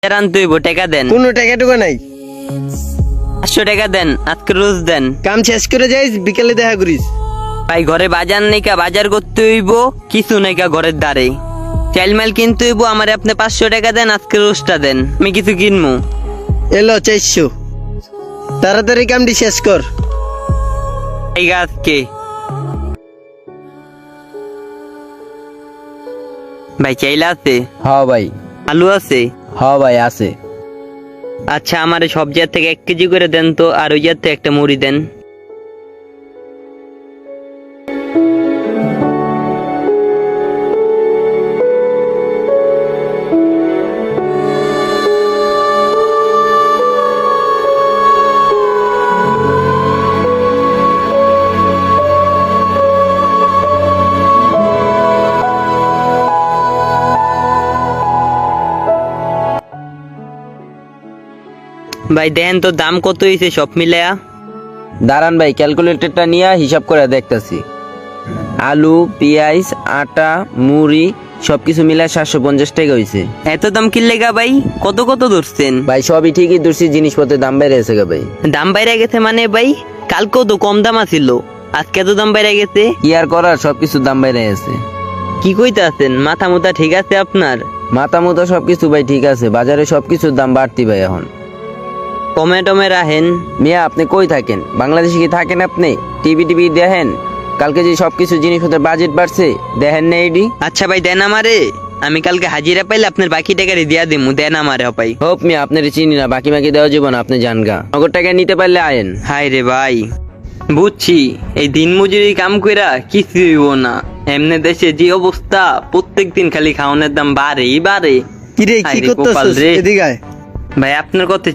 আনতে হইব, টাকা দেন। কোনো টাকা টুকা নাই। 500 টাকা দেন, আজকে রোজ দেন। কাম শেষ করে যাইস, বিকেলে দেখা করিস। ভাই ঘরে বাজার নাইকা, বাজার করতে হইব, কিছু নাইকা ঘরের দ্বারে। চাইল মাল কিনতে হইব, আমারে আপনি 500 টাকা দেন, আজকে রোজটা দেন, আমি কিছু কিনবো। এলো 400। তাড়াতাড়ি কামটি শেষ কর। এই আজকে ভাই চাইল আছে, হ্যাঁ ভাই, আলু আছে। হ্যাঁ ভাই আছে। আচ্ছা আমার সব জায়গা থেকে 1 কেজি করে দেন তো, আর ওই জায়গা থেকে একটা মুড়ি দেন। ভাই দেন তো দাম কত হয়েছে সব মিলায়া? দাঁড়ান ভাই, ক্যালকুলেটরটা নিয়ে হিসাব করে দেখতেছি। আলু, পেঁয়াজ, আটা, মুড়ি সবকিছু মিলায় 750 টাকা হয়েছে। এত দাম কিনলে গা ভাই? কত কত ধরছেন? ভাই সবই ঠিকই ধরছি, জিনিসপত্রের দাম বেড়ে গেছে গা ভাই। দাম বাইরে গেছে মানে ভাই? কালকেও তো কম দাম আছিল, আজকে এত দাম বাইরে গেছে। কি আর করার, সবকিছুর দাম বেড়ে গেছে। কি কইতে আছেন? মাথা মুথা ঠিক আছে আপনার? মাথা মতো সবকিছু ভাই ঠিক আছে, বাজারে সবকিছুর দাম বাড়তি ভাই এখন। কমে টমে রাখেন। মিয়া আপনি কই থাকেন? বাংলাদেশে কি থাকেন আপনি? টিভি দেখেন? কালকে যে সবকিছু জিনিসপত্রের বাজেট বাড়ছে দেখেন না এডি? আচ্ছা ভাই দেন আমারে, আমি কালকে হাজিরা পাইলে আপনার বাকি টাকারি দিয়া দিমু, দেন আমারে ভাই। হোক মিয়া, আপনার চিনি না, বাকি বাকি দেওয়া যাবে না, আপনি জান গা। নগদ টাকা নিতে পারলে আয়েন। হাই রে ভাই, বুঝছি এই দিন মজুরি কাম কইরা কিছু হইব না। এমনি দেশে যে অবস্থা, প্রত্যেক দিন খালি খাওয়ানোর দাম বাড়েই বাড়ে। কিরে কি হায় রে করতেছিস? কপাল রে। এদিকে আয়। ভাই আপনার কথা